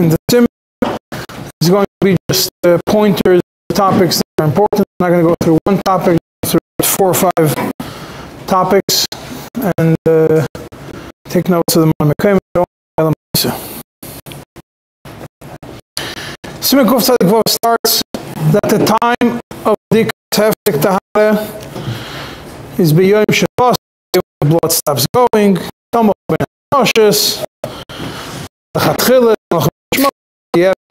in the sim is going to be just pointers, topics that are important. I'm not going to go through one topic, through 4 or 5 topics, and take notes of the Mekayim. Siman Kuf Tzadik Vav starts that the time of Dikas Hefsek Tahara is B'Yom Shabbos, when the blood stops going, Tomov Ben Moshes, Chatchila,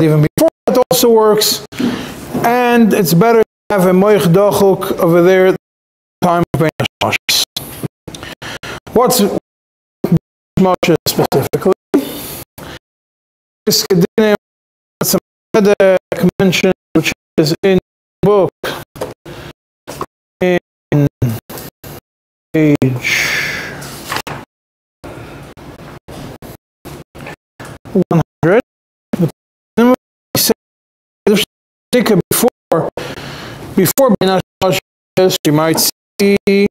even before that also works, and it's better to have a Moich Dochuk over there, time of Ben Moshes. What's Moshes specifically? This Kedine, some other mention which is in the book, in page 100. Before Ben Moshes, you might see, then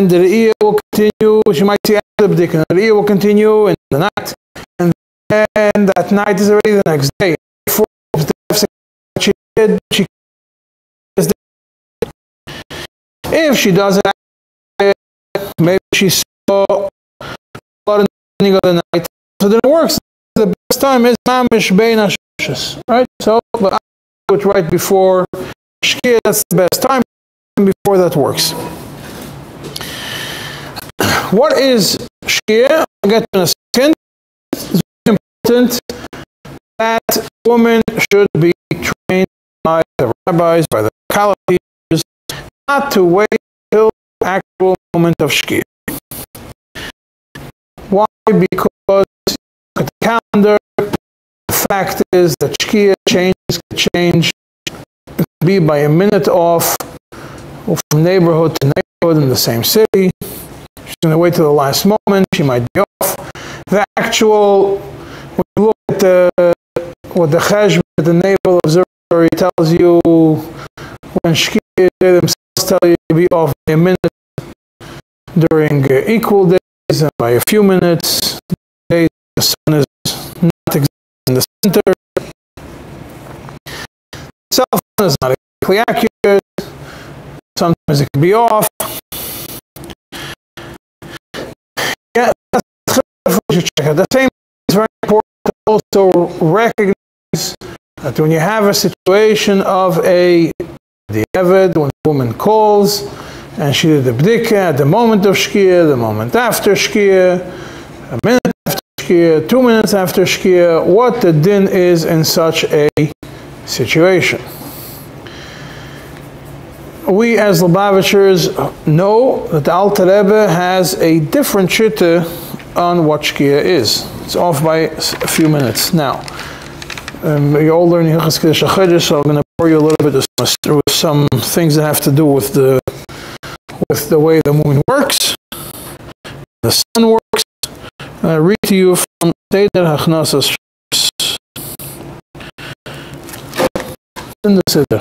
the Re'iyah will continue. She might see after the B'dika, the Re'iyah will continue in the night, and then that night is already the next day. Before she did, if she does it, maybe she saw blood in the beginning of the night, so then it works. The best time is Mamish Bein HaShoshes, right? So, but I do it right before Shkia, that's the best time, and before that works. What is Shkia? I'll get to in a second. It's very important that women should be trained by the rabbis, by the Kala teachers, not to wait till the actual moment of Shkia. Why? Because look at the calendar. The fact is that Shkia changes can change. It could be by a minute off, or from neighborhood to neighborhood in the same city. She's going to wait till the last moment. She might be off. The actual, when you look at what the Cheshbon, the Naval Observatory tells you, when Shkia, they themselves tell you to be off by a minute during equal days and by a few minutes. Days the sun is not exactly in the center. The cell phone is not exactly accurate. Sometimes it can be off. Yeah, that's what you check. At the same time, it's very important to also recognize that when you have a situation of the Eved, when a woman calls and she did the B'dika at the moment of Shkia, the moment after Shkia, a minute after Shkia, 2 minutes after Shkia, what the din is in such a situation. We as Lubavitchers know that the Alter Rebbe has a different shitta on what Shkia is. It's off by a few minutes. Now, you're all learning Hilchos Kiddush HaChodesh, so I'm going to bore you a little bit through some things that have to do with the way the moon works, the sun works. I read to you from Seder Hachnasas in the Siddur.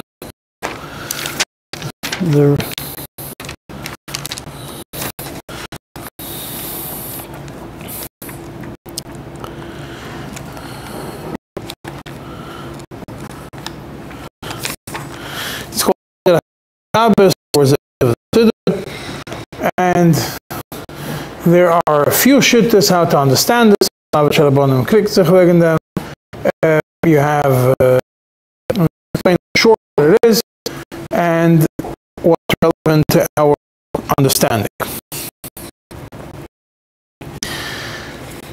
It's called Shabbos, and there are a few shittas how to understand this. You have explain short what it is and what's relevant to our understanding.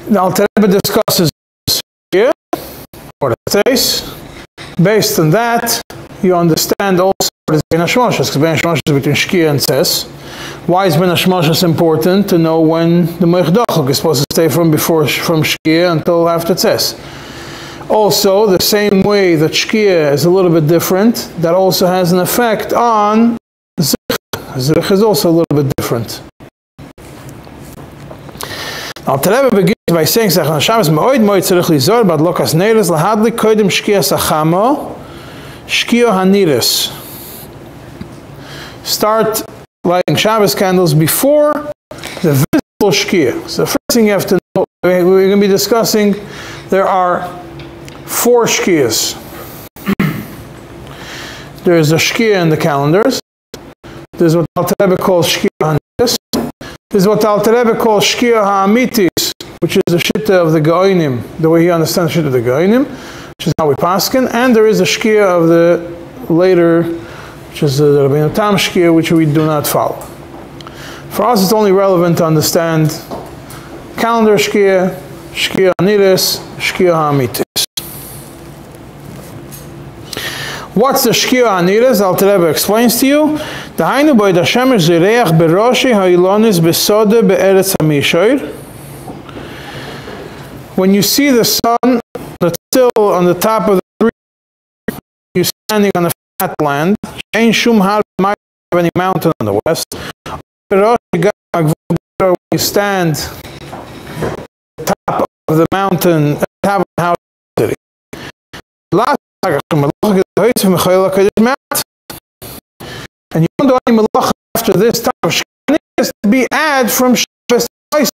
The Alter Rebbe discusses here what it says. Based on that, you understand also what is Ben HaShmoshes, because Ben HaShmoshes is between Shkia and Tzes. Why is Ben HaShmoshes important? To know when the Moich Dochuk is supposed to stay from Shkia until after Tzes. Also, the same way that Shkia is a little bit different, that also has an effect on Zich. Zich is also a little bit different. Alter Rebbe begins by saying, Shabbos me'oid moed tzarich lizor bad lokas neiros lahadlik kodim Shkia sachamo Shkia haniris. Start lighting Shabbos candles before the visible Shkia. So the first thing you have to know, we're going to be discussing, there are 4 shkias. There is a shkia in the calendars. There's what Alter Rebbe calls shkia ha'niris. There's what Alter Rebbe calls shkia ha'amitis, which is the shitta of the Gaonim, the way he understands the shitta of the Gaonim, which is how we paskin. And there is a shkia of the later, which is the Rabbeinu Tam shkia, which we do not follow. For us, it's only relevant to understand calendar shkia, shkia ha'niris, shkia ha'amitis. What's the shkia ha'niris? Alter Rebbe explains to you. Dahainu boy dashemesh zireach beroshi ha'ilonis besode be'eretz ha'mishoir. When you see the sun that's still on the top of the tree, you're standing on a flat land. Ain't shum har might have any mountain on the west. When you stand on top of the mountain, top of the house city. And you don't do any malacha after this time of shkinis to be add from Shabbos, which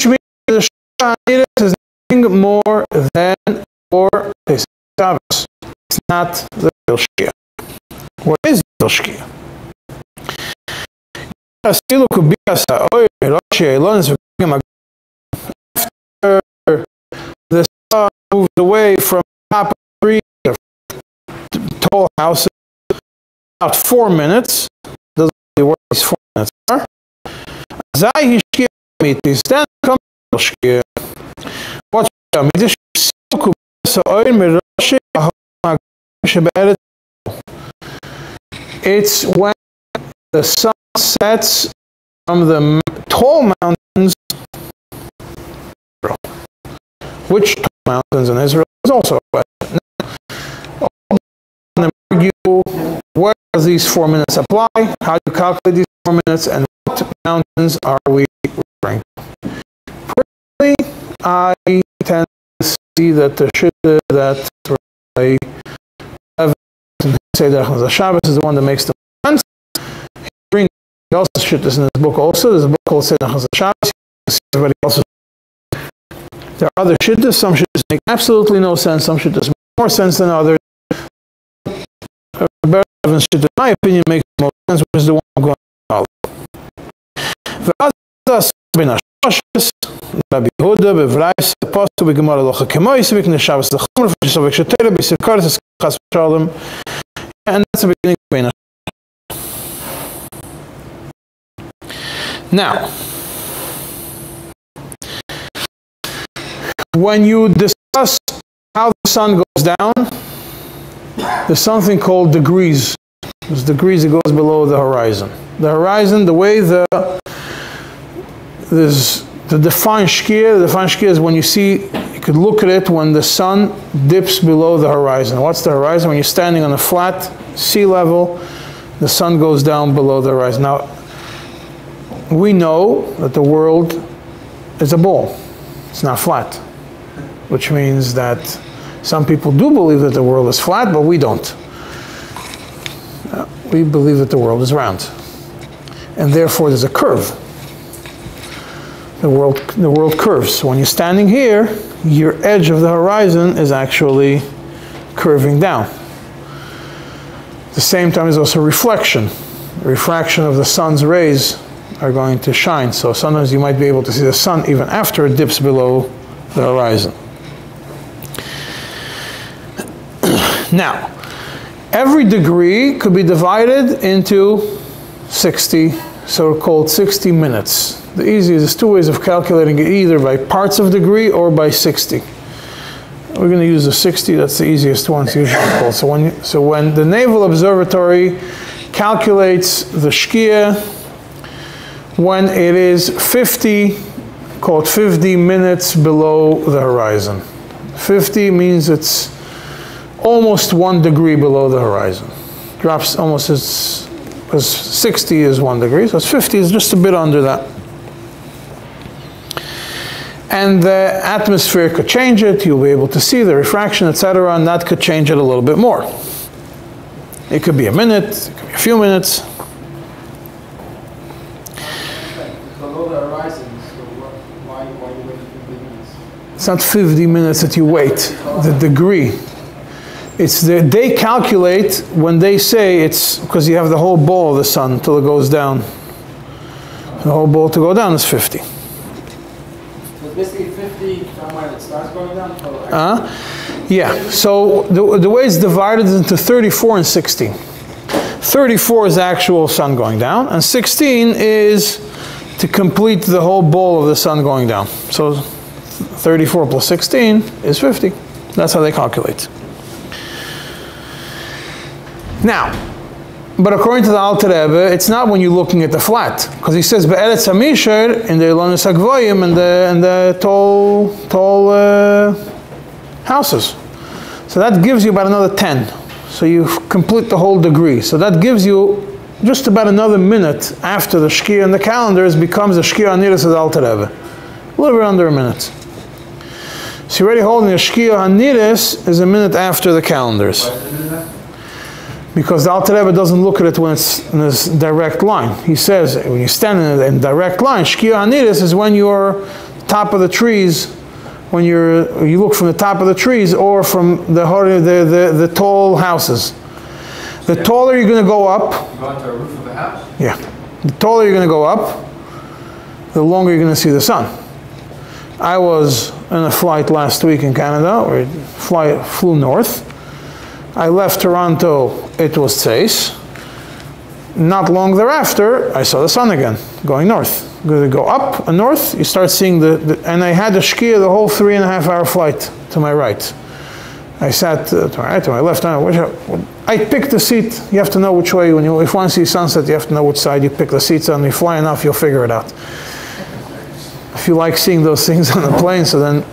means the shkinis is nothing more than for Shabbos. It's not the real shkia. What is the real shkia? After the sun moves away from the top of the tree, tall houses, about 4 minutes. Doesn't really work these 4 minutes are. Then comes the shkia. What's it's when the sun sets from the tall mountains. Which tall mountains in Israel is also a question. Now, argue where does these 4 minutes apply? How do you calculate these 4 minutes? And what mountains are we referring to? Personally, I tend to see that the shita that I have to say that Shabbos is the one that makes the sense. He also shittas in his book also. There's a book called Sedach Shabbos. Everybody else. There are other shittas. Some shittas make absolutely no sense. Some shittas make more sense than others. In my opinion, makes the most sense, which is the one I'm going to follow. Rabbi Yehuda bevrais apostle begemara locha kemois v'knei Shabbos l'chumra v'shavik shetera b'sivkaris chas v'shalom, and that's the beginning of Bein. Now, when you discuss how the sun goes down, there's something called degrees. There's degrees that goes below the horizon. The horizon, the way there's the defined shkia. The defined shkia is when you see, you could look at it when the sun dips below the horizon. What's the horizon? When you're standing on a flat sea level, the sun goes down below the horizon. Now, we know that the world is a ball. It's not flat, which means that some people do believe that the world is flat, but we don't. We believe that the world is round. And therefore there's a curve. The world curves. So when you're standing here, your edge of the horizon is actually curving down. At the same time, there's also reflection. The refraction of the sun's rays are going to shine. So sometimes you might be able to see the sun even after it dips below the horizon. Now, every degree could be divided into 60, so-called 60 minutes. The easiest, there's 2 ways of calculating it, either by parts of degree or by 60. We're going to use the 60, that's the easiest one, it's usually called. So when the Naval Observatory calculates the shkia, when it is 50, called 50 minutes below the horizon. 50 means it's almost 1 degree below the horizon. Drops almost because 60 is 1 degree, so 50 is just a bit under that. And the atmosphere could change it, you'll be able to see the refraction, etc., and that could change it a little bit more. It could be a minute, it could be a few minutes. Below the horizon, so why wait 50 minutes? It's not 50 minutes that you wait, the degree. It's they calculate when they say it's because you have the whole ball of the sun until it goes down. The whole ball to go down is 50. So it's basically 50 from when it starts going down? Yeah, so the way it's divided is into 34 and 16. 34 is actual sun going down, and 16 is to complete the whole ball of the sun going down. So 34 plus 16 is 50. That's how they calculate. Now, but according to the Alter Rebbe, it's not when you're looking at the flat, because he says be'eretz hamisher in the Ilonis Hagvoyim and the tall houses. So that gives you about another 10. So you complete the whole degree. So that gives you just about another minute after the Shkia and the calendars becomes the Shkia Haniris of the Alter Rebbe. A little bit under a minute. So you're already holding the Shkia Haniris is a minute after the calendars. Because the Alter Rebbe doesn't look at it when it's in this direct line. He says when you stand in direct line, Shkia Haniris is when you're top of the trees, when you look from the top of the trees or from the tall houses. The taller you're going to go up. You go into a roof of a house? Yeah. The taller you're going to go up, the longer you're going to see the sun. I was on a flight last week in Canada, where I flew north. I left Toronto, it was Tzeis. Not long thereafter, I saw the sun again, going north. Going to go up and north, you start seeing and I had the Shkia the whole 3.5 hour flight to my right. I sat to my right, to my left. I picked the seat. You have to know which way, if you want to see sunset, you have to know which side you pick the seats on. You fly enough, you'll figure it out. If you like seeing those things on the plane, so then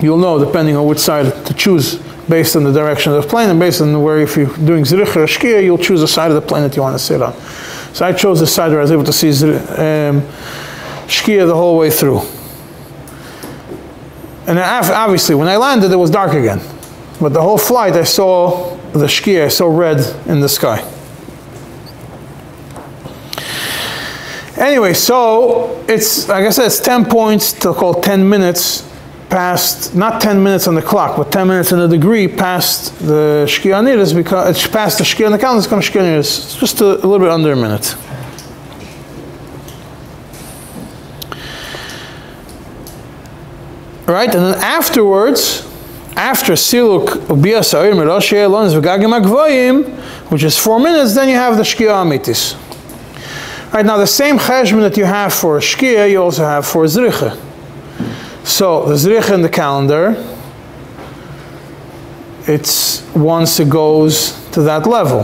you'll know depending on which side to choose based on the direction of the plane and based on where, if you're doing Zrich or Shkia, you'll choose the side of the plane that you want to sit on. So I chose the side where I was able to see Shkia the whole way through. And obviously, when I landed, it was dark again. But the whole flight, I saw the Shkia, I saw red in the sky. Anyway, so it's, like I said, it's 10 points to call 10 minutes past, not 10 minutes on the clock, but 10 minutes in a degree past the Shkia Haniris, because it's past the Shkia on the calendar, it's called Shkia Haniris. It's just a little bit under a minute. Right, and then afterwards, after Siluk Ubia Sa'ir Mirosh Elon Zvagagim Agvoyim, which is 4 minutes, then you have the Shkia Amitis. Right, now the same cheshbon that you have for Shkia, you also have for Zricha. So the Zricha in the calendar, it's once it goes to that level.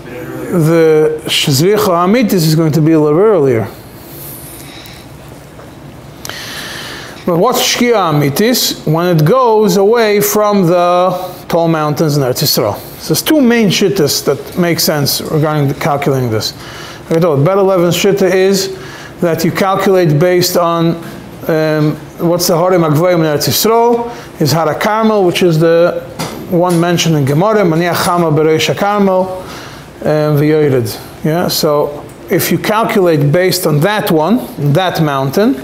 The Zricha Amitis is going to be a little bit earlier. But what's Shkia Amitis? When it goes away from the tall mountains in Eretz Yisrael. So there's two main shittas that make sense regarding calculating this. Bet 11's shitta is that you calculate based on what's the Harim Agvoyim in Eretz Yisrael, is Hara Carmel, which is the one mentioned in Gemara, Maniach Chama Bereish HaKarmel, V'yored. Yeah, so if you calculate based on that one, that mountain,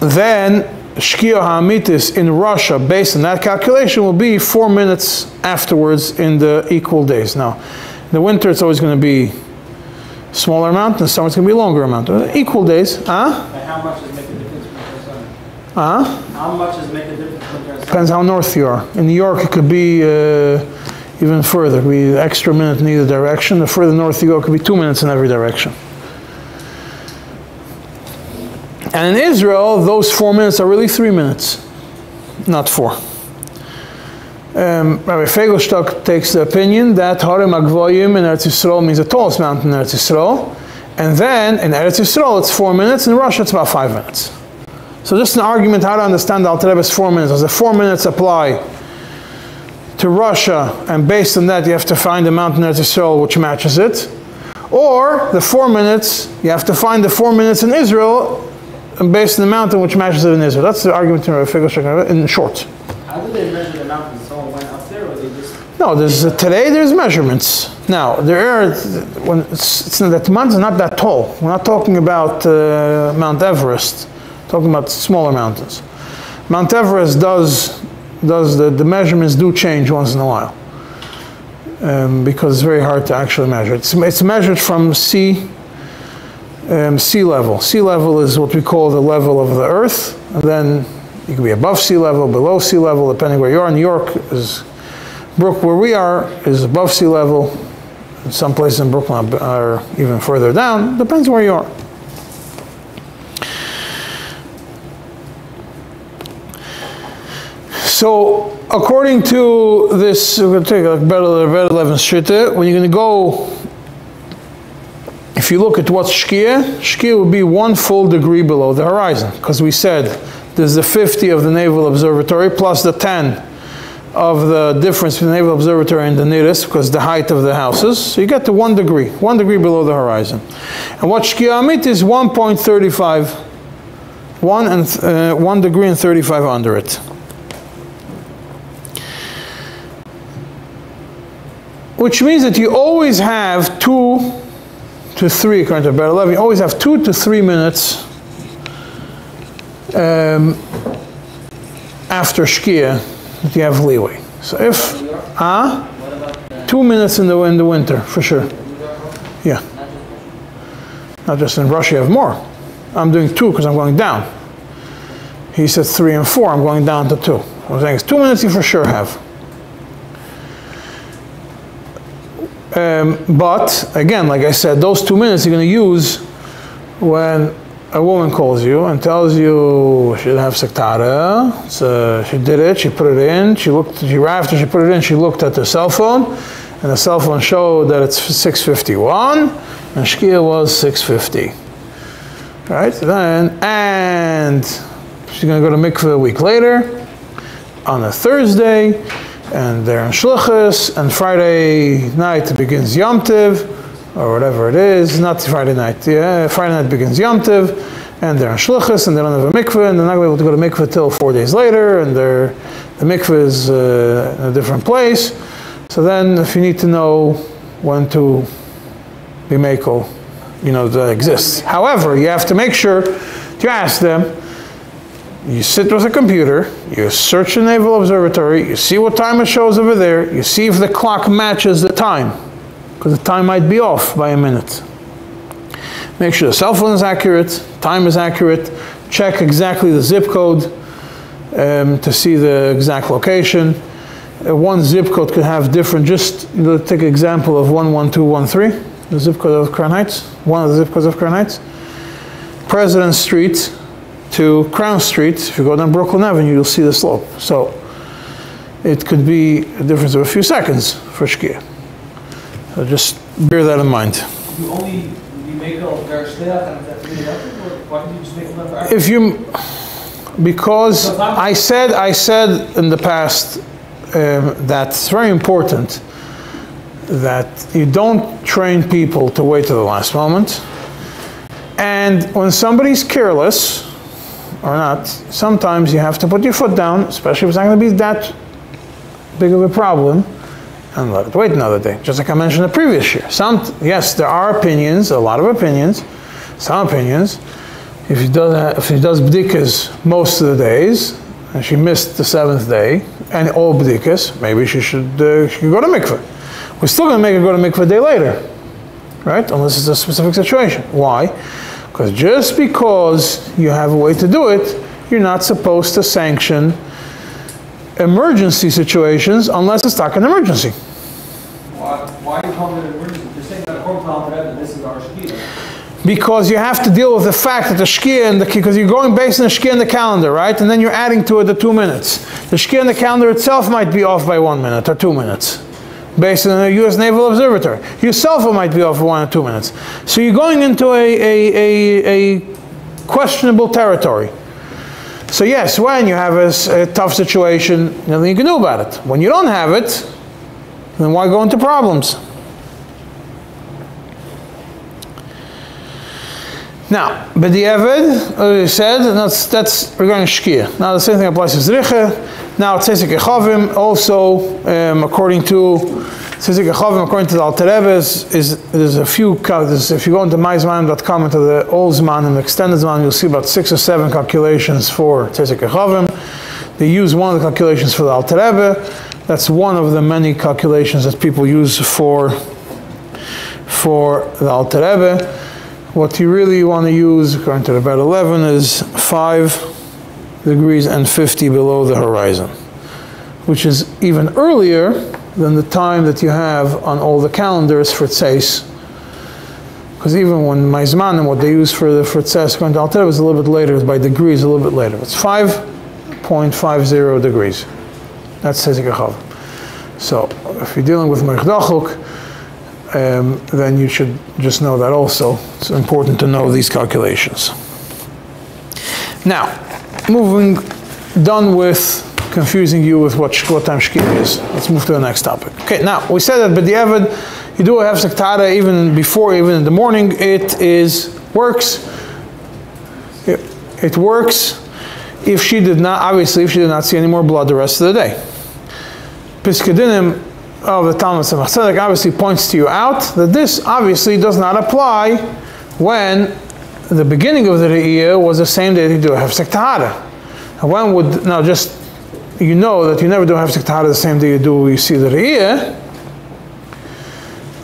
then Shkia Hamitis in Russia, based on that calculation, will be 4 minutes afterwards in the equal days. Now, in the winter it's always going to be smaller amount, in the summer it's going to be a longer amount. Equal days. How much does make a difference winter summer? How much does make a difference winter summer? Depends how north you are. In New York it could be even further. It could be an extra minute in either direction. The further north you go, it could be 2 minutes in every direction. And in Israel, those 4 minutes are really 3 minutes, not 4. Rabbi Fegelstock takes the opinion that Harim Agvoyim in Eretz Yisrael means the tallest mountain in Eretz Yisrael, and then in Eretz Yisrael it's 4 minutes, in Russia it's about 5 minutes. So just an argument how to understand the Alter Rebbe's 4 minutes. Does the 4 minutes apply to Russia, and based on that you have to find a mountain in Eretz Yisrael which matches it? Or the 4 minutes, you have to find the 4 minutes in Israel, and based on the mountain which matches it in Israel. That's the argument in short. How do they measure the mountain? Someone went up there, or they just... No, today there's measurements. Now, there are, when it's that mountain's not that tall. We're not talking about Mount Everest. Talking about smaller mountains. Mount Everest the measurements do change once in a while. Because it's very hard to actually measure. It's measured from sea level. Sea level is what we call the level of the earth, and then you can be above sea level, below sea level, depending where you are. New York is, where we are, is above sea level. Some places in Brooklyn are even further down. Depends where you are. So, according to this, we're going to take a Bet 11 Shitta. When you're going to go, if you look at what's Shkia would be 1 full degree below the horizon. Because we said there's the 50 of the Naval Observatory plus the 10 of the difference between the Naval Observatory and the nearest, because the height of the houses. So you get to 1 degree below the horizon. And what Shkia Amit is 1.35, 1 degree and 35 under it. Which means that you always have 2 to 3, according to Bet 11, you always have 2 to 3 minutes after Shkia that you have leeway. So if, 2 minutes in the winter, for sure. Yeah. Not just in Russia, you have more. I'm doing 2 because I'm going down. He said 3 and 4, I'm going down to 2. I'm saying it's 2 minutes you for sure have. But again, like I said, those 2 minutes you're going to use when a woman calls you and tells you she didn't have sektara. So she did it, she put it in, after she put it in, she looked at the cell phone, and the cell phone showed that it's 6:51, and Shkia was 6:50. Right? And she's going to go to mikveh a week later on a Thursday. And they're in Shluchas, and Friday night begins Yom Tiv, or whatever it is, not Friday night, yeah, Friday night begins Yom Tiv, and they're in Shluchas, and they don't have a mikveh, and they're not able to go to mikveh till 4 days later, and the mikveh is in a different place. So then, if you need to know when to be mekel, you know, that exists. However, you have to make sure to ask them. You sit with a computer, you search the Naval Observatory, you see what time it shows over there, you see if the clock matches the time, because the time might be off by a minute. Make sure the cell phone is accurate, time is accurate, check exactly the zip code to see the exact location. One zip code could have different, just take an example of 11213, the zip code of Crown Heights, one of the zip codes of Crown Heights. President Street to Crown Street, if you go down Brooklyn Avenue, you'll see the slope. So it could be a difference of a few seconds for Shkia. So just bear that in mind. You only make a very shliach, and that's really helpful, or why don't you just make them after? If you, because I said in the past that it's very important that you don't train people to wait to the last moment. And when somebody's careless, or not, sometimes you have to put your foot down, especially if it's not going to be that big of a problem, and let it wait another day. Just like I mentioned the previous year. Yes, there are opinions, a lot of opinions, some opinions. If he does bdikas most of the days, and she missed the 7th day, and all bdikas, maybe she should go to mikveh. We're still going to make her go to mikveh a day later, right? Unless it's a specific situation. Why? Because just because you have a way to do it, you're not supposed to sanction emergency situations unless it's not an emergency. Why are you calling it an emergency? You're saying that according to Al-Rebbe, this is our Shkia. Because you have to deal with the fact that the Shkia, because you're going based on the Shkia in the calendar, right? And then you're adding to it the 2 minutes. The Shkia in the calendar itself might be off by 1 minute or 2 minutes. Based on the U.S. Naval Observatory. Your cell phone might be off for 1 or 2 minutes. So you're going into a questionable territory. So yes, when you have a tough situation, nothing you can do about it. When you don't have it, then why go into problems? Now, b'diavad, as I said, that's regarding Shkia. Now the same thing applies to Zricha. Now, Tzesek Echavim, also, according to Tzitzit Chavim, according to the Alter Rebbe, there's a few, if you go into myzmanim.com, into the old Zmanim, the extended Zmanim, you'll see about 6 or 7 calculations for Tzitzit Chavim. They use one of the calculations for the Alter Rebbe. That's one of the many calculations that people use for the Alter Rebbe. What you really want to use, according to the Bet 11, is 5 degrees and 50 below the horizon, which is even earlier than the time that you have on all the calendars for Tzeis. Because even when Maizmanim, what they use for Tzeis, according to Alter Rebbe, is a little bit later, it's by degrees, a little bit later. It's 5.50 degrees. That's Tzitzit Chavim. So if you're dealing with Moich Dachuk, then you should just know that also. It's important to know these calculations. Now, done with confusing you with what time Shkia is. Let's move to the next topic. Okay, now, we said that b'diavad, you do a hefsek tahara even in the morning, works. It works if she did not see any more blood the rest of the day. Piskei Dinim of the Talmud Tzemach Tzedek obviously points to you out that this obviously does not apply when the beginning of the Re'iyah was the same day that you do a hefsek tahara. And when would, now just, you know that you never do a hefsek tahara the same day you see the Re'iyah,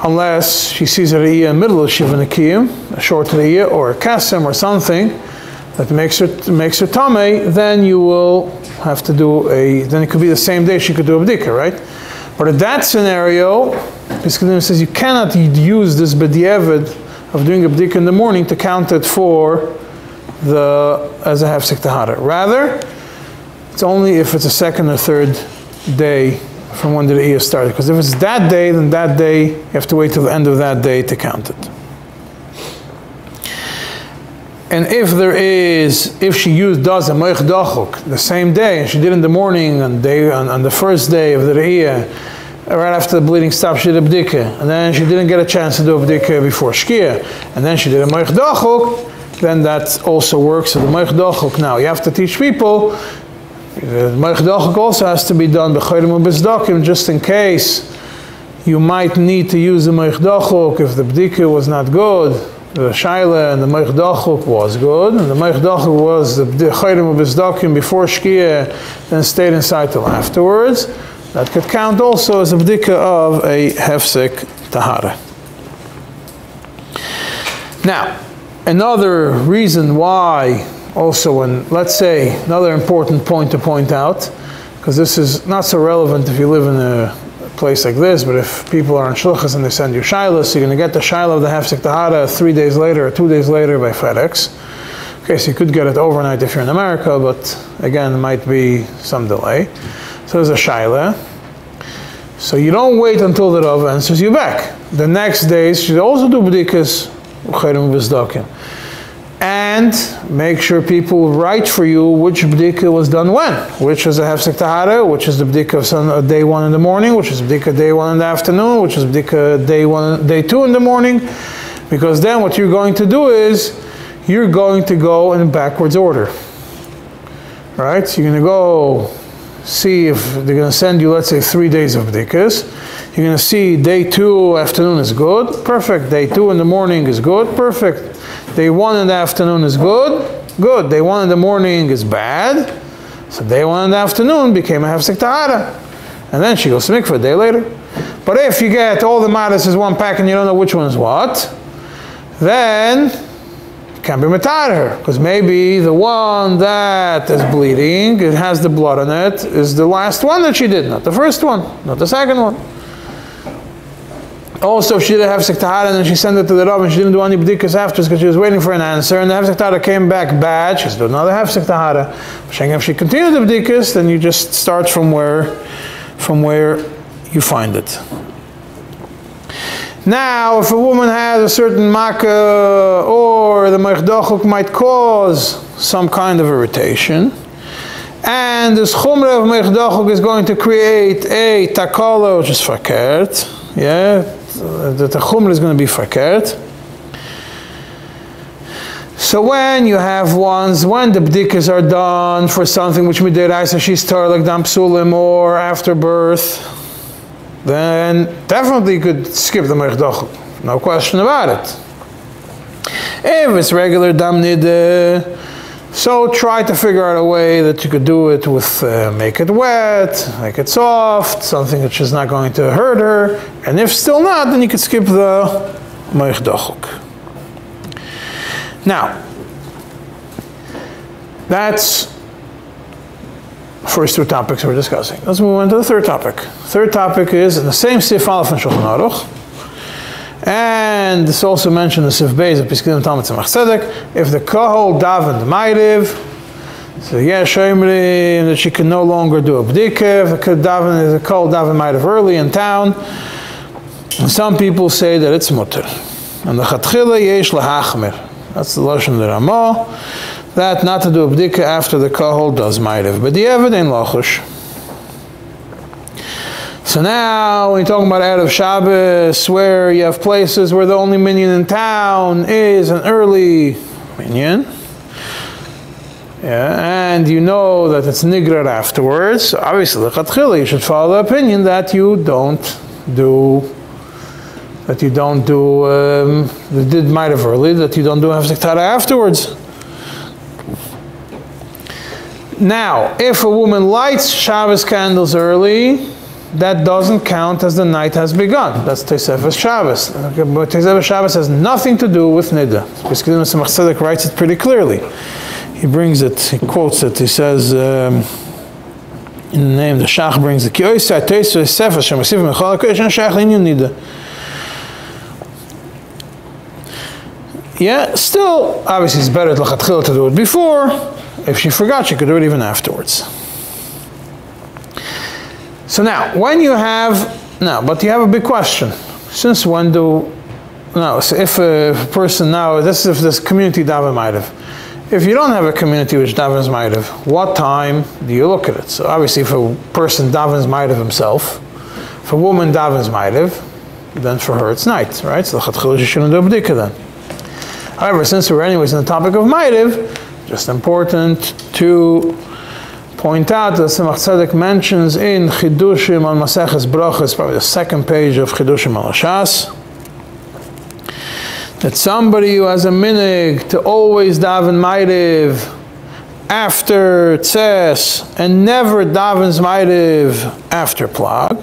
unless she sees a Re'iyah in the middle of Shiva Nekiyim, a short Re'iyah or a Kasem or something that makes her Tamei, then you will have to do then it could be the same day she could do a B'dika, right? But in that scenario, Piskei Dinim says you cannot use this b'diavad of doing a b'dika in the morning to count it as a hefsek tahara. Rather, it's only if it's a second or third day from when the Re'iyah started. Because if it's that day, then that day, you have to wait till the end of that day to count it. And if she does a Moich Dachuk the same day, and she did in the morning on the first day of the Re'iyah, right after the bleeding stopped, she did a B'dika, and then she didn't get a chance to do a B'dika before Shkia, and then she did a Moich Dachuk, then that also works. So the Moich Dachuk, now you have to teach people, the Moich Dachuk also has to be done b'chayrim u'b'tzdakim, just in case you might need to use the Moich Dachuk if the B'dika was not good. The Shaila and the Moich Dachuk was good, and the Moich Dachuk was the Chayrim u'Bizdakim before Shkia, then stayed inside till afterwards. That could count also as a B'dika of a Hefsek Tahara. Now, another reason why, also, let's say, another important point to point out, because this is not so relevant if you live in a place like this, but if people are on shluchas and they send you shaylas, so you're going to get the shayla of the hefsek tahara 3 days later or 2 days later by FedEx. Okay, so you could get it overnight if you're in America, but again, it might be some delay. So there's a shayla. So you don't wait until the Rav answers you back. The next days, you should also do b'dikas u'chayrim u'bizdakim. And make sure people write for you which b'dika was done when. Which is a hefsek tahara, which is the b'dika of day 1 in the morning, which is b'dika day 1 in the afternoon, which is b'dika day 2 in the morning. Because then what you're going to do is, you're going to go in backwards order. Right? So you're going to go see if they're going to send you, let's say, 3 days of b'dikas. You're going to see day 2 afternoon is good, perfect. Day 2 in the morning is good, perfect. Day 1 in the afternoon is good, good. Day 1 in the morning is bad. So day 1 in the afternoon became a hefsek tahara. And then she goes to mikveh a day later. But if you get all the matters as one pack and you don't know which one is what, then you can't be matar her. Because maybe the one that is bleeding, it has the blood on it, is the last one that she did, not the first one, not the second one. Also, if she did a hefsek tahara and then she sent it to the Rav and she didn't do any b'dikas afterwards because she was waiting for an answer, and the hefsek tahara came back bad, she has to do another hefsek tahara. If she continued the b'dikas, then you just start from where you find it. Now, if a woman has a certain makkah, or the Moich Dachuk might cause some kind of irritation, and this chumrah of Moich Dachuk is going to create a takala, which is fakert, the chumrah is going to be fakert. So when you have when the b'dikas are done for something which midiraisa she's tar like dam psulim or after birth, then definitely you could skip the Moich Dochuk. No question about it. If it's regular Dam Nida, so try to figure out a way that you could do it with, make it wet, make it soft, something which is not going to hurt her. And if still not, then you could skip the Moich Dochuk. Now, that's first two topics we're discussing. Let's move on to the third topic. Third topic is in the same Sif Aleph and Shulchan Aruch. And this also mentioned the Sif Beis of Piskidim Talmud Tzemach Tzedek. If the Kahol davened Ma'ariv, so Shomrim that she can no longer do a bdika. If the Kahol davened Ma'ariv early in town, and some people say that it's mutter. And the Chatchila yesh lahachmir. That's the Lashon of the Ramah. That not to do a bdika after the Kahol does Ma'ariv. But the Eved ain't lachush. So now, when you're talking about Erev Shabbos, where you have places where the only minyan in town is an early minyan, and you know that it's nigrar afterwards, so obviously, you should follow the opinion that you don't do the did Ma'ariv early, that you don't do Hafzik Tara afterwards. Now, if a woman lights Shabbos candles early, that doesn't count as the night has begun. That's Tosefes Shabbos. But Tosefes Shabbos has nothing to do with Nida. Piskidim Tzemach Tzedek writes it pretty clearly. He brings it, he quotes it, he says, in the name, the Shach brings it, Ki oisai Tosefes Shemasiv Mechol HaKodesh and Shach L'inyan Nida. Yeah, still, obviously it's better to do it before. If she forgot, she could do it even afterwards. So now, but you have a big question. Since when so if a person now, if this community daven Ma'ariv. If you don't have a community which davens Ma'ariv, what time do you look at it? So obviously if a person davens Ma'ariv himself, if a woman davens Ma'ariv, then for her it's night, right? So she shouldn't do a bdika then. However, since we're anyways in the topic of Ma'ariv, just important to point out that Tzemach Tzedek mentions in Chidushim on Maseches Brachos, probably the second page of Chidushim al Shas, that somebody who has a minig to always daven Ma'ariv after Tzes and never davens Ma'ariv after Plag,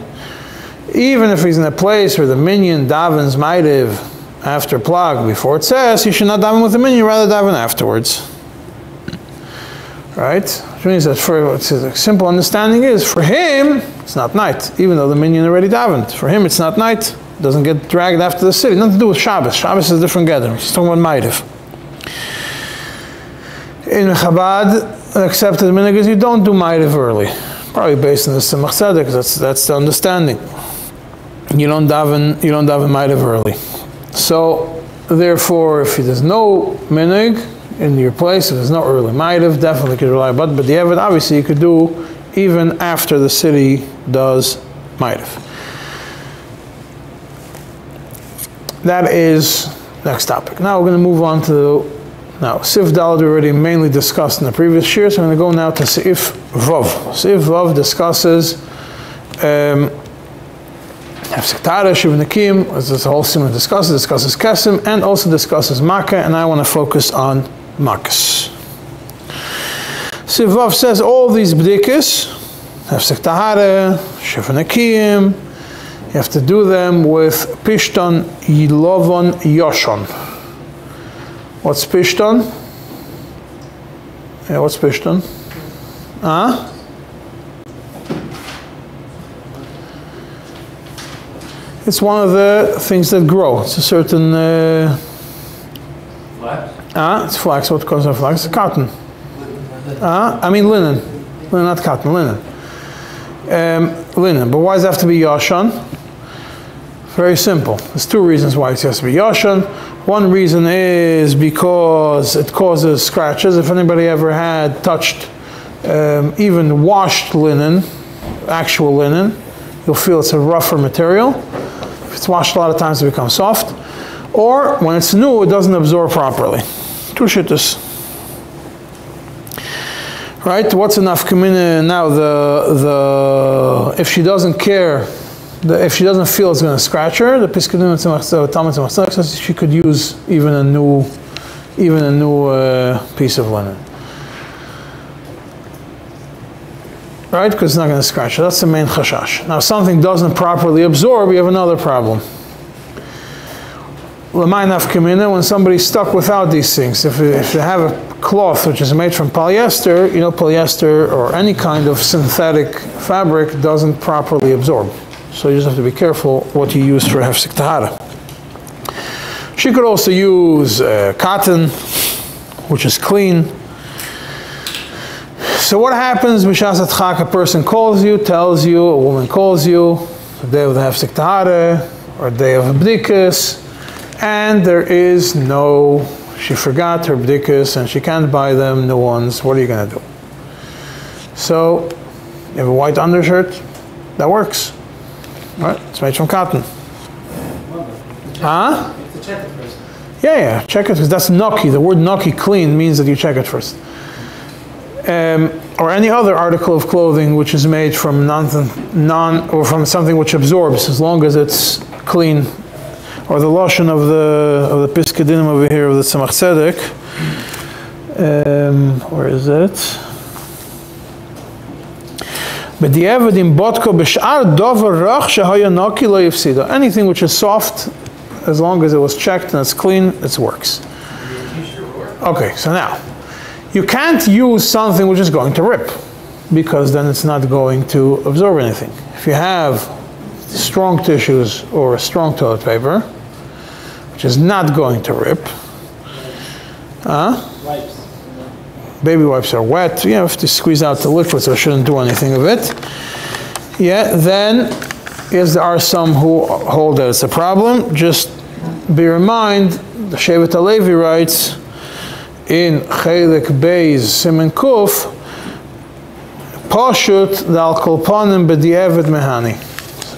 even if he's in a place where the minyan davens Ma'ariv after Plag before Tzes, he should not daven with the minyan, rather daven afterwards. Right? Which means that the simple understanding is, for him, it's not night, even though the minyan already davened. For him, it's not night. It doesn't get dragged after the city. Nothing to do with Shabbos. Shabbos is a different gather. He's talking about Ma'ariv. In Chabad, accepted minhag is you don't do Ma'ariv early. Probably based on the Tzemach Tzedek, because that's the understanding. You don't daven Ma'ariv early. So, therefore, if there's no minhag in your place, if there's no early Ma'ariv, definitely could rely. But the Eved, obviously, you could do even after the city does Ma'ariv. That is next topic. Now we're going to move on to Sif Daled we already mainly discussed in the previous year, so I'm going to go now to Sif Vav. Sif Vav discusses Hafzik Tara, Shiv Nekim, as this whole simon discusses Kesim, and also discusses Makkah, and I want to focus on Makkahs. Sif Vav says all these bdikas, Hafzik Tara, Shiv Nekim, you have to do them with Pishton Yilovon Yoshon. What's Pishton? Yeah, what's Pishton? It's one of the things that grow. It's a certain... Flax? It's flax. What comes from flax? It's cotton. I mean linen. Linen, not cotton, linen. Linen. But why does it have to be Yoshon? Very simple. There's two reasons why it has to be Yoshon. One reason is because it causes scratches. If anybody ever had touched even washed linen, actual linen, you'll feel it's a rougher material. If it's washed a lot of times, it becomes soft. Or when it's new, it doesn't absorb properly. Two shittas. Right? What's enough kamina now? If she doesn't care if she doesn't feel it's going to scratch her, the Piskadim and Talmud Tzemach Tzedek says she could use even a new piece of linen. Right? Because it's not going to scratch her. That's the main chashash. Now, if something doesn't properly absorb, you have another problem. L'may nafkamina, when somebody's stuck without these things, if you have a cloth which is made from polyester, you know, polyester or any kind of synthetic fabric doesn't properly absorb. So you just have to be careful what you use for hefsek tahara. She could also use cotton, which is clean. So what happens, B'shas Chak, a person calls you, tells you, a woman calls you, the day of the hefsek tahara, or day of bdikas, and there is no, she forgot her bdikas and she can't buy them, new ones. What are you going to do? So, you have a white undershirt, that works. Right? It's made from cotton. Huh? You have to check it first. Yeah, check it, because that's naki. The word naki, clean, means that you check it first. Or any other article of clothing which is made from or from something which absorbs, as long as it's clean. Or the lashon of the Piskadim over here of the Tzemach Tzedek. Where is it? Anything which is soft, as long as it was checked and it's clean, it works. Okay, so now, you can't use something which is going to rip, because then it's not going to absorb anything. If you have strong tissues or a strong toilet paper, which is not going to rip, Wipes. baby wipes are wet, you have to squeeze out the liquid, so it shouldn't do anything of it. Yeah, then, yes, there are some who hold that it's a problem. Just bear in mind, the Shevet HaLevi writes in Chelik Beis Simen Kuf, Pashut dal kol panim b'di'evet mehani.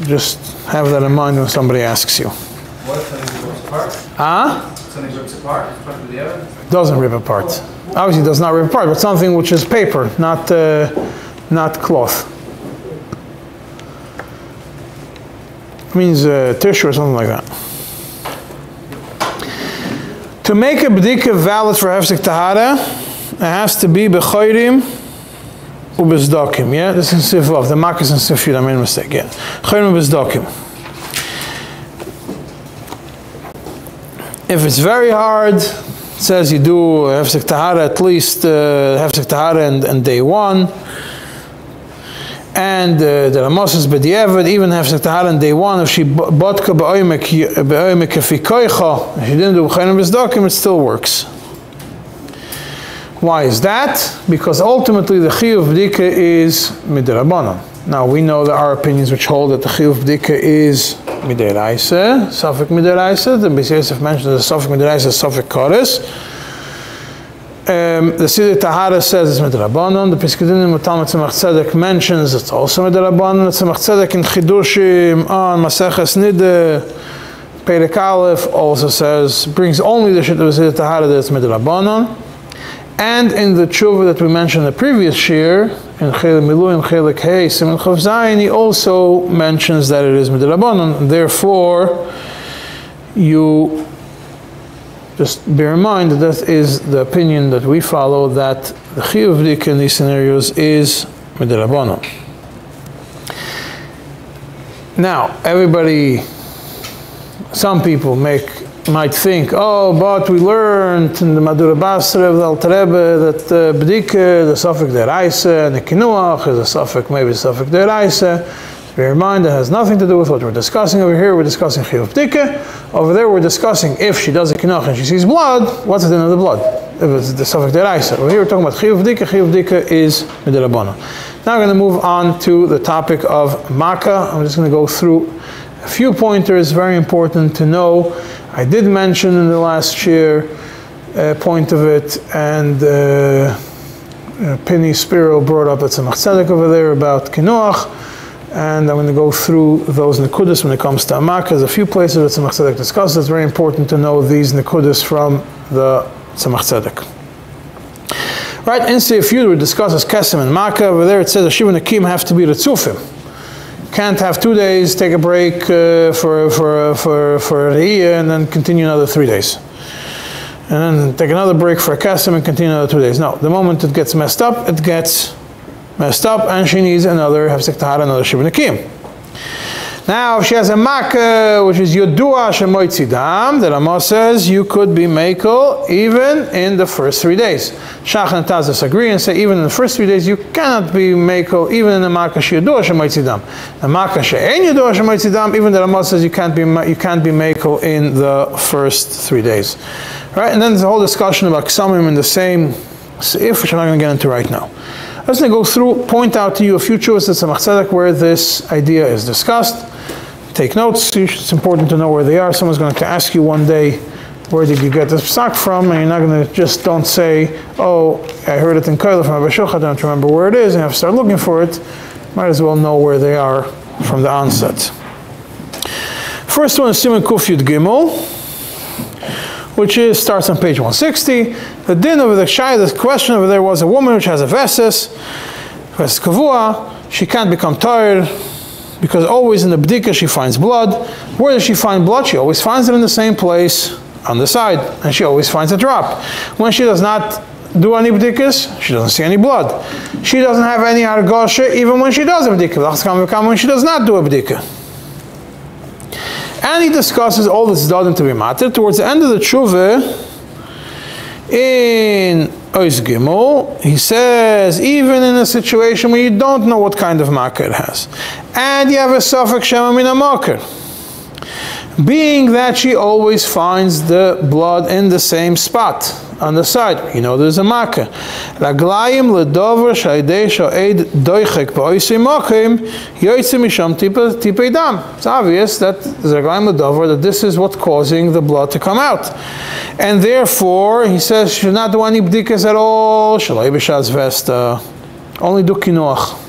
Just have that in mind when somebody asks you. What if something rips apart? Something rips apart? It's part of the other? Doesn't rip apart. Obviously, it does not rip apart, but something which is paper, not cloth. It means tissue or something like that. To make a b'dika valid for hefsek tahara, it has to be b'chayrim u'b'zdakim. Yeah, this is in Sif Vav. The Mak is in Sif Yud. I made a mistake. Yeah, chayrim u'b'zdakim. If it's very hard, it says you do hefsek tahara at least hefsek tahara and day one, and the Ramos is b'diavad, even hefsek tahara on day one. If she botka b'oimek fi koicha, if she didn't do b'chayrim b'zdakim, it still works. Why is that? Because ultimately the chiyuv b'dika is midrabanan. Now we know there are opinions which hold that the chiyuv b'dika is midiraisa, safek midiraisa. The Beis Yosef mentioned the safek midiraisa, safek koris. The Siddur Tahara says it's midrabanan. The Piskadim and Talmud Tzemach Tzedek mentions it's also midrabanan. The Tzemach Tzedek in Chidushim on Maseches Nideh Perek Aleph also says, brings only the Siddur Tahara that it's midrabanan. And in the tshuva that we mentioned the previous year, in Chelik Milu and Chelik Hey, Siman Chav Zayin, he also mentions that it is midrabanan. Therefore, you just bear in mind that that is the opinion that we follow, that the chiyuv b'dika in these scenarios is midrabanan. Now, some people might think, oh, but we learned in the Madura Basra of the Alter Rebbe that b'dika, the safek deraisa, and the kinuach is a safek, maybe a safek deraisa. Bear in mind, that has nothing to do with what we're discussing over here. We're discussing chiyuv b'dika. Over there, we're discussing if she does a kinuach and she sees blood, what's the din of the blood? If it's the safek deraisa. Over here, we're talking about chiyuv b'dika. Chiyuv b'dika is midrabanan. Now we're going to move on to the topic of makkah. I'm just going to go through a few pointers, very important to know. I did mention in the last year point of it, and Penny Spiro brought up at Tzemach Tzedek over there about kinuach, and I'm going to go through those nekudas when it comes to Amak. There's a few places that Tzemach Tzedek discusses. It's very important to know these nekudas from the Tzemach Tzedek. Right, in Seif Yud we discuss as Kesem and Makkah. Over there it says the Shiva Nakim have to be Ritzufim. Can't have 2 days, take a break for a year, and then continue another 3 days. And then take another break for a kesem and continue another 2 days. No, the moment it gets messed up, it gets messed up, and she needs another hefsek tahara, another shiva nekim. Now, if she has a makkah, which is yodua shemoitzi dam, the Rama says you could be mekel even in the first 3 days. Shach and Taz disagree and say even in the first 3 days you cannot be mekel even in the makkah sheyodua shemoitzi dam. The makkah she'en yodua shemoitzi dam, even the Rama says you can't be mekel in the first 3 days. Right, and then there's a whole discussion about ksamim in the same seif, which I'm not going to get into right now. I'm just going to go through, point out to you a few chuvas at Tzemach Tzedek where this idea is discussed. Take notes. It's important to know where they are. Someone's going to ask you one day, where did you get this psak from? And you're not going to just don't say, oh, I heard it in Koila from Abba Shulchan, I don't remember where it is, and you have to start looking for it. Might as well know where they are from the onset. First one is Siman Kuf Yud Gimel, which starts on page 160. The din of the question over there was a woman which has a veses kavua. She can't become tired because always in the bdika she finds blood. Where does she find blood? She always finds it in the same place on the side, and she always finds a drop. When she does not do any bdikas, she doesn't see any blood. She doesn't have any argosha even when she does a bdika. When she does not do a bdika. And he discusses all this dadim to be matter. Towards the end of the tshuva, in Ois Gimel, he says, even in a situation where you don't know what kind of makkah it has, and you have a suffix shema min ha-makar, being that she always finds the blood in the same spot on the side, you know there's a makkah. Raglayim ledover shaydei sho'ed doichek ba'oisei makim yoytze misham tipei dam. It's obvious that raglayim ledover, that this is what's causing the blood to come out, and therefore he says she should not do any bdikas at all. Shalai b'shas vesta, only do kinuach.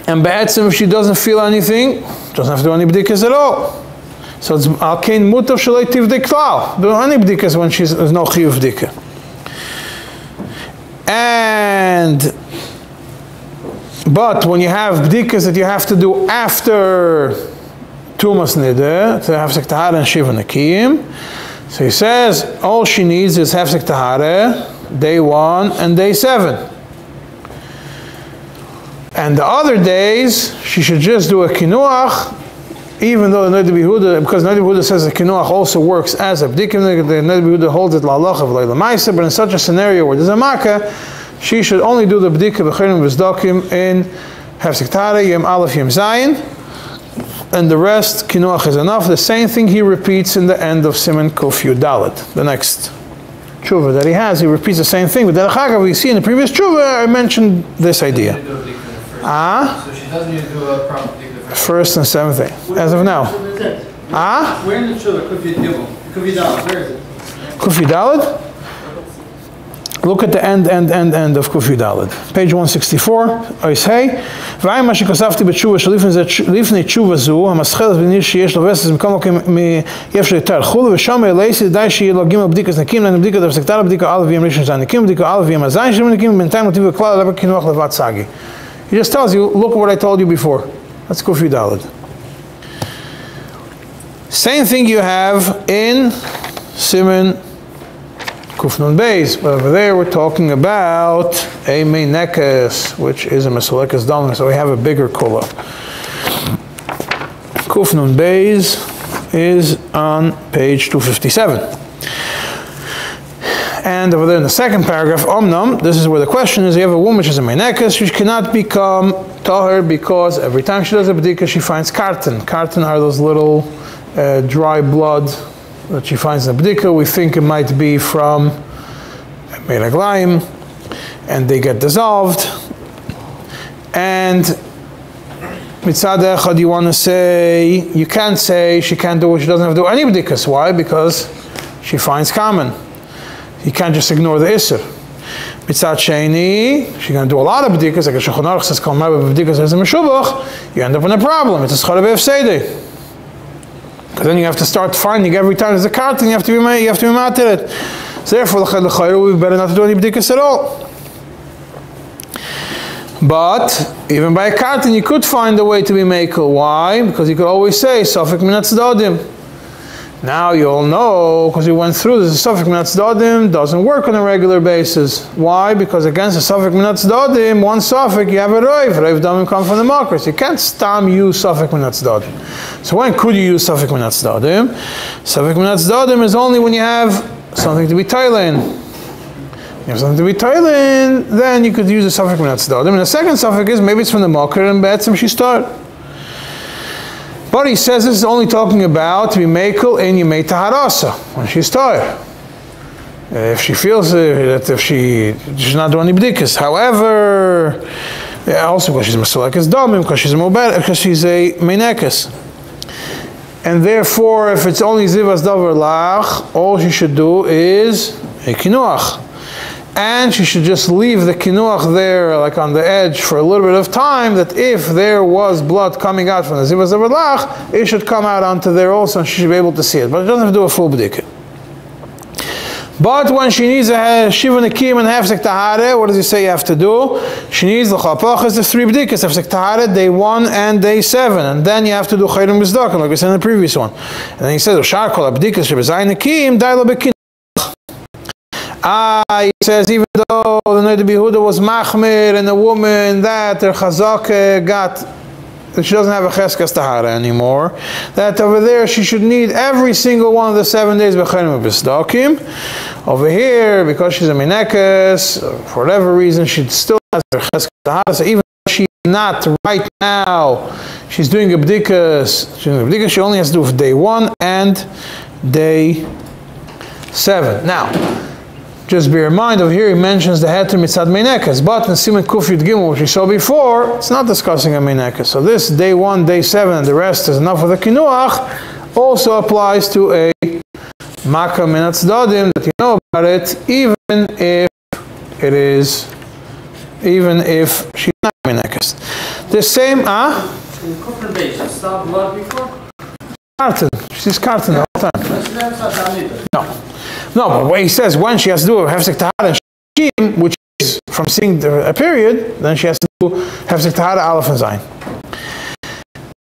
And ba'etzim, if she doesn't feel anything, doesn't have to do any bdikas at all. So it's alkein mutav shalei tivdik klal. Do any bdikas when there's no chiyuv bdika. But when you have bdikas that you have to do after tumas nideh, to have hefsek tahara and shiva nekiyim, so he says all she needs is hefsek tahara day 1 and day 7. And the other days she should just do a kinuach. Even though the Neder B'Yehuda, because Neder B'Yehuda says the kinuach also works as a bdikim, the Neder B'Yehuda holds it la'alacha v'lo l'maisa, but in such a scenario where there's a makkah, she should only do the bdika b'chirim v'zdakim in hefsek tahara, yem aleph, yem zayin, and the rest, kinuach is enough. The same thing he repeats in the end of Siman Kuf Yud Dalet, the next tshuva that he has. He repeats the same thing, but derech hagav, we see in the previous tshuva, I mentioned this idea. So she doesn't need to do a proper bdika. First and 7th day, as of now. Where in the Shuvah, Kuf Yud Gimel? Kuf Yud Dalet, where is it? Kuf Yud Dalet? Look at the end of Kuf Yud Dalet. Page 164. Ois hey. V'ayim ma shekosafti b'tshuva shelifnei tshuva zu, hamascheles b'nir sheyesh lo vestes mikom yefsh letar chulu, v'sham eleisi dai sheyi lo gimel b'dikas nekim, len b'dika d'avsek tahara, b'dika alav v'yem rishon zan nekim, b'dika alav v'yem azayin shem nekim, b'ntayim l'tiv v'klal levar kinuach levat sagi. He just tells you, look at what I told you before. That's Kuf Yud Dalet. Same thing you have in Siman Kuf Nun Beis, but over there we're talking about a meinekes, which is a mesulekas dominant, so we have a bigger kula. Kuf Nun Beis is on page 257. And over there in the second paragraph, Omnam, this is where the question is, you have a woman, she's a meinekes, she cannot become tahor because every time she does a bdika she finds kartan. Kartan are those little dry blood that she finds in the bdika. We think it might be from meraglayim, and they get dissolved. And mitzad echad, you want to say, you can't say she can't do it, she doesn't have to do any bdikas. Why? Because she finds common. You can't just ignore the Isser. Mitzat Sheni, she's going to do a lot of b'dikas, like a Shulchan Aruch says, Kol Ma'av b'dikas as a Meshubach, you end up in a problem. It's a Schara B'Efseidei. Because then you have to start finding every time there's a kartan, you have to be matir it. So therefore, we better not do any b'dikas at all. But even by a kartan, you could find a way to be mekel. Why? Because you could always say safek min hatzdadim. Now you all know, because we went through this, the safek min hatzdadim doesn't work on a regular basis. Why? Because against the safek min hatzdadim, one safek, you have a roiv. Roiv damim come from the makros. You can't stam use safek min hatzdadim. So when could you use safek min hatzdadim? Safek min hatzdadim is only when you have something to be tailen. If you have something to be tailen, then you could use the safek min hatzdadim. And the second safek is maybe it's from the makor and be'etzem she start. But he says this is only talking about to be mekel in yemei taharasa, when she's tired. If she feels that if she's not doing any bdikas. However, also because she's mesulekes damim, because she's a meinekes. And therefore, if it's only zivas davar lach, all she should do is a kinuach. And she should just leave the kinuach there, like on the edge, for a little bit of time, that if there was blood coming out from the zivas davar lach, it should come out onto there also, and she should be able to see it. But it doesn't have to do a full bdikah. But when she needs a shiva nekim and hefsek tahare, what does he say you have to do? She needs the chapachas, the 3 bdikas, hefsek tahare, day 1 and day 7. And then you have to do chayrim bizdakim, like we said in the previous one. And then he says, Ushar kol abdikas shebezayin nekim, dailo bekin. He says, even though the Noda B'Yehuda was machmir and the woman that her chazak got, that she doesn't have a cheskas tahara anymore, that over there she should need every single one of the 7 days b'chayim b'sdakim. Over here, because she's a minekes, for whatever reason, she still has her cheskas tahara. So even though she's not right now, she's doing a b'dikas, she only has to do for day 1 and day 7. Now, just bear in mind, over here he mentions the heter mitzad meinekes, but in Siman Kuf Yud Gimel, which we saw before, it's not discussing a meinekes. So this day 1, day 7, and the rest is enough with a kinuach, also applies to a makkah min hatzdadim, that you know about it, even if she's not meinekes. The same, In Kufr Beis, she stopped blood before? kartan. She's kartan all the time. No. No, but what he says, when she has to do a hefsek tahara and shim, which is from seeing a period, then she has to do hefsek tahara aleph and zayin.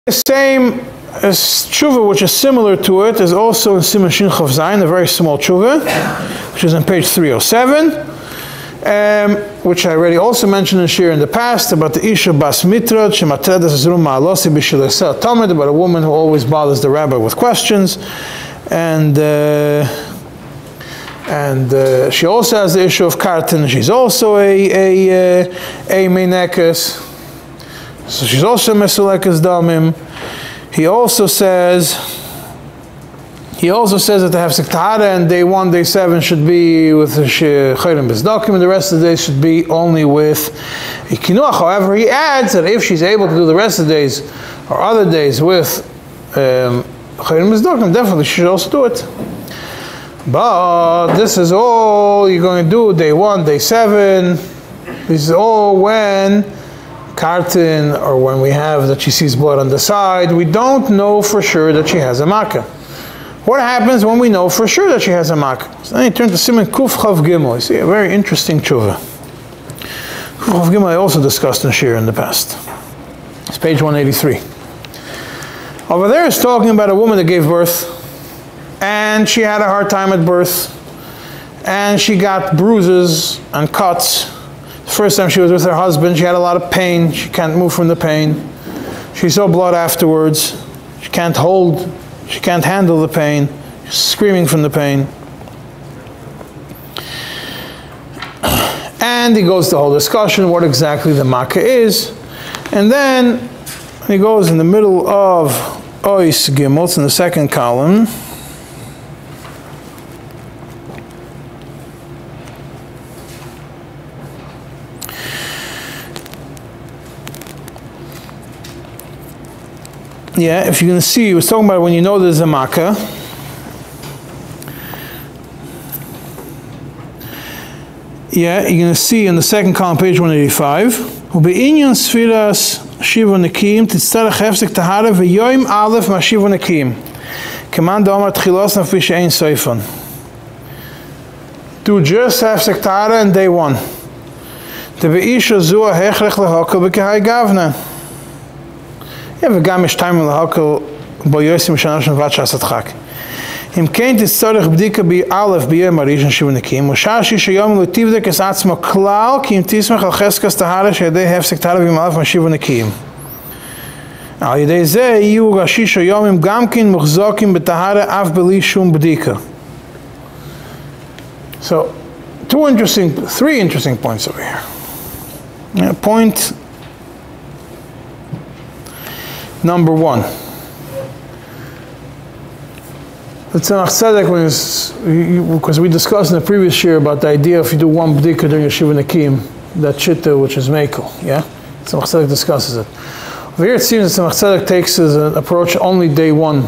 The same tshuva, which is similar to it, is also in Siman Shin Chav Zayin, a very small tshuva, which is on page 307, which I already also mentioned in Shir in the past, about the Isha Bas Mitrad, Shematredas Zrum Ma'alosi B'Shil Esel Tamid, about a woman who always bothers the rabbi with questions, and she also has the issue of kartan. She's also a meinekes, so she's also mesulekes damim. He also says that the hefsek tahara and day 1, day 7 should be with the chayrim bezdakim, and the rest of the days should be only with a kinuach. However, he adds that if she's able to do the rest of the days or other days with chayrim bezdakim, definitely she should also do it. But this is all you're going to do day 1, day 7. This is all when kartan, or when we have that she sees blood on the side. We don't know for sure that she has a makkah. What happens when we know for sure that she has a makkah? So then you turn to Siman Kuf Chav Gimel. You see a very interesting tshuva. Kuf Chav Gimel I also discussed in Shir in the past. It's page 183. Over there is talking about a woman that gave birth, and she had a hard time at birth, and she got bruises and cuts. The first time she was with her husband, she had a lot of pain. She can't move from the pain. She saw blood afterwards. She can't handle the pain. She's screaming from the pain. And he goes to the whole discussion, what exactly the makkah is. And then he goes in the middle of Ois Gimel, it's in the second column. Yeah, if you're going to see, he was talking about when you know there's a makkah. Yeah, you're going to see in the second column, page 185. Ube'inyan sfiras shiva nekim titzarech hefsek tahara v'yoim aleph ma shiva nekim. Keman da'omar tchilos nafvi she'ein soifon. Do just hefsek tahara on day 1. The Beisha Zua Hechrech Lahakel B'Kehai Gavna. Yeah, וגם יש time להקל בו יוסי משנה שנבט שעשת חק. אם כן תצטרך בדיקה באלף ביום הראשון שבנקים, ושעשי שיום לא תבדק את עצמו כלל, כי אם תסמך על חזקת טהרה שידי הפסק טהרה ביום אלף משיב ונקיים. על ידי זה יהיו השישה יומים גם כן מוחזקים בטהרה אף בלי שום בדיקה. So, three interesting points over here. Point number one. The Tzemach Tzedek, because we discussed in the previous year about the idea if you do one bdika during your Shiva Nakim, that shitta which is mekel, yeah? Tzemach Tzedek discusses it. Over here it seems that Tzemach Tzedek takes as an approach only day one.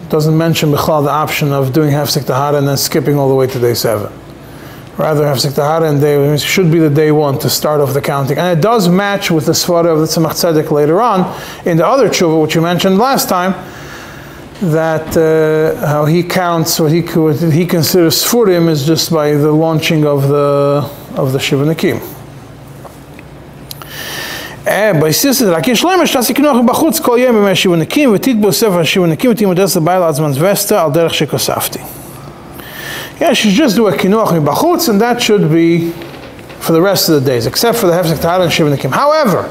Doesn't mention b'chlal the option of doing Hefsek Tahara and then skipping all the way to day 7. Rather, Hefsek Tahara and day should be the day 1 to start off the counting. And it does match with the svara of the Tzemach Tzedek later on in the other tshuva, which you mentioned last time, that how he counts what he considers Sfurim is just by the launching of the Shiva Nakim. But like Yishleim, Shtasi Kinoch Bachutz Kol Yom B'mei Shiva Nakim, V'tit B'Sefer Shiva Nakim, V'tim Odes L'Bayil Azman Zvesta Al Derech Shekosafti. Yeah, she should just do a Kinoch B'Chutz, and that should be for the rest of the days, except for the Hefsek Tahara and Shiva Nakim. However,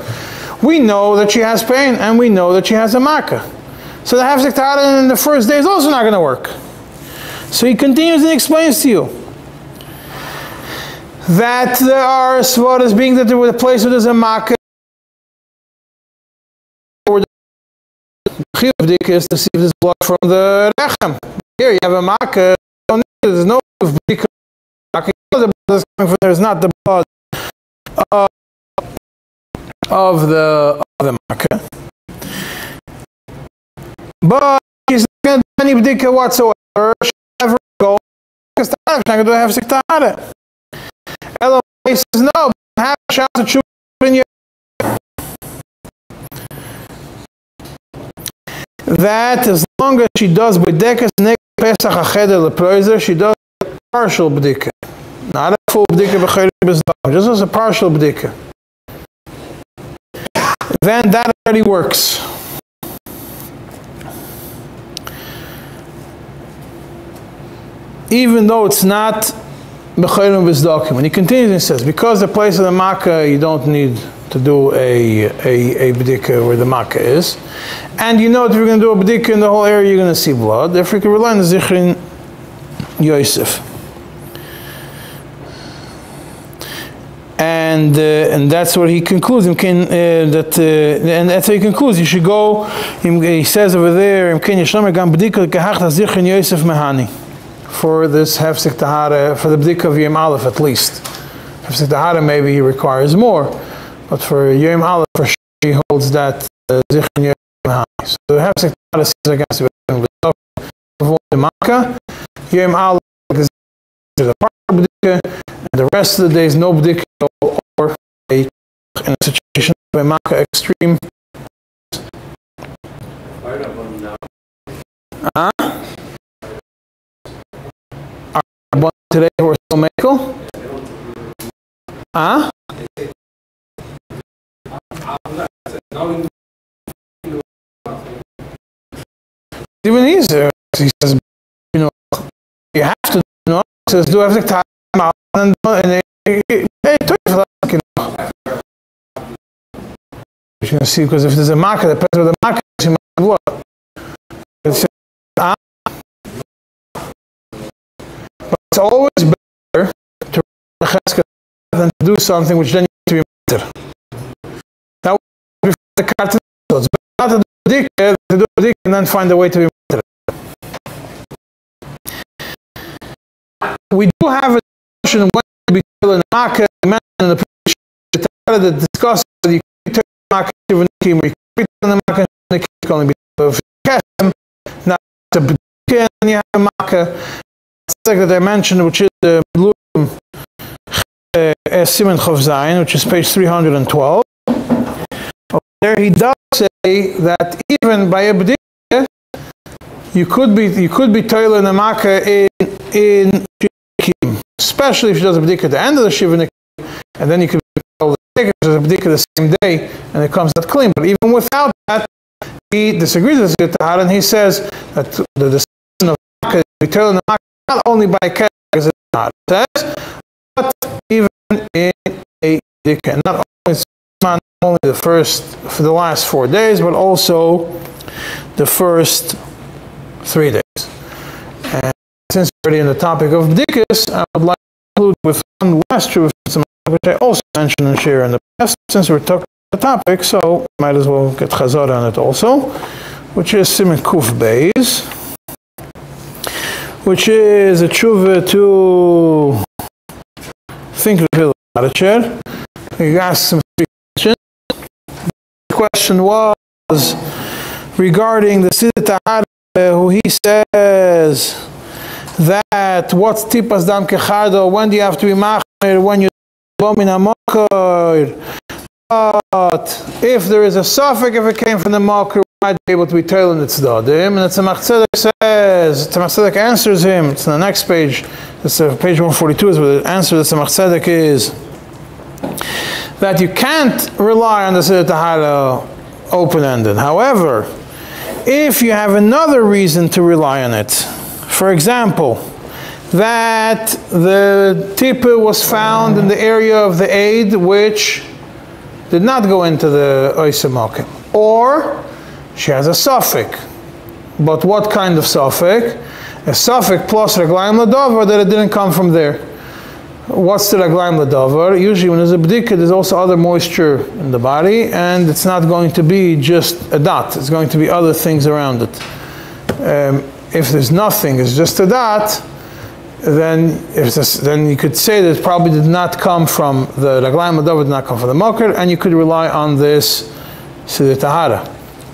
we know that she has pain, and we know that she has a Makkah. So the Hefsek Tahara in the first day is also not going to work. So he continues and explains to you that there are svaras being that there was a place where there's a Makkah. The chiyuv is to see if there's blood from the rechem. Here you have a Makkah. There's no bdika. The blood is coming from there is not the blood of the Makkah. But she's not going to do any bdika whatsoever. She'll never go because she's not going to have Hefsek Tahara. Elo says no, have a chance to choose in your that as long as she does b'dekas next Pesach Acheder leproiser, she does a partial b'dika, not a full b'dika b'chayrim b'zdam, just as a partial b'dika. Then that already works. Even though it's not b'chayrim b'zdakim. And he continues and says, because the place of the Makkah, you don't need to do a b'dika where the Makkah is. And you know if you're going to do a b'dika in the whole area, you're going to see blood. Therefore, you can rely on the Zichrin Yosef. And that's what he concludes. And that's how he concludes. You should go, he says over there, for this Hefsek Tahara, for the b'dika of Yom Aleph at least. Hefsek Tahara maybe he requires more, but for Yom Aleph for sure he holds that Zichron Yosef Mehani. So the Hefsek Tahara says against the Makkah, Yom Aleph is a part of b'dika, and the rest of the days no b'dika or in a situation of a Makkah extreme. Today we're still mekel? Even easier. He says, you know, you have to do it. He says, do Hefsek Tahara and you can see, because if there's a Makkah, the person with the Makkah is in what? It's always better to than to do something which then you have to be better. That would be the carton. It's better not to do a dik and then find a way to be better. We do have a discussion when to be in the Makkah. We mentioned in the previous that discussed that you can turn the Makkah to a nikim, or you can turn the Makkah to a nikim, it's going to be kesem, not to be and you have a Makkah. That I mentioned, which is the Siman Chov Zayin, which is page 312. There he does say that even by a b'dika, you could be toiler in the Makkah in Shiva Nakim, especially if she does a b'dika at the end of the Shiva Nakim, and then you could be there's a bdika the same day, and it comes out clean. But even without that, he disagrees with the Tahara, and he says that the decision of Makkah is returned not only by a ket, as it says, but even in a bdika. Not only for the last 4 days, but also the first 3 days. And since we're already in the topic of bdikas, I would like to conclude with one last truth, which I also mentioned and shared in the past, since we're talking about the topic, so might as well get chazara on it also, which is Siman Kuf Beis, which is a tshuva to think about it. You asked some questions. The question was regarding the Siddur Tahara, who he says that what's tipas dam kechardo, when do you have to be machmir, when you bomin hamokor. But if there is a suffix, if it came from the mokor, we might be able to be told in its dadim. And the Tzemach Tzedek says, Tzemach Tzedek answers him, it's on the next page, it's page 142 is where the answer to Tzemach Tzedek is that you can't rely on the Siddur Tahara open-ended. However, if you have another reason to rely on it, for example, that the tipa was found in the area of the aid which did not go into the Oisem Mokim, or she has a suffix. But what kind of suffix? A suffix plus Raglayim Ladavar that it didn't come from there. What's the Raglayim Ladavar? Usually when there's a bdika, there's also other moisture in the body, and it's not going to be just a dot. It's going to be other things around it. If there's nothing, it's just a dot, then you could say that it probably did not come from the Raglayim Ladavar, did not come from the Mokr, and you could rely on this Siddur Tahara.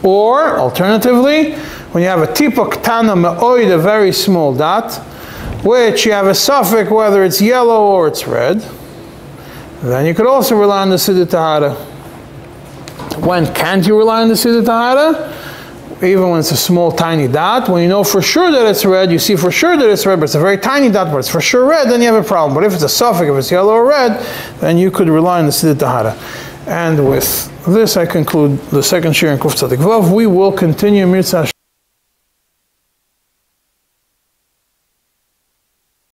Or, alternatively, when you have a Tipa Ktana Me'oid, a very small dot, which you have a suffix, whether it's yellow or it's red, then you could also rely on the Siddur Tahara. When can't you rely on the Siddur Tahara? Even when it's a small, tiny dot. When you know for sure that it's red, you see for sure that it's red, but it's a very tiny dot, but it's for sure red, then you have a problem. But if it's a suffix, if it's yellow or red, then you could rely on the Siddur Tahara. And with this, I conclude the second shir in Kuf Tzadik Vav. We will continue Mitzvah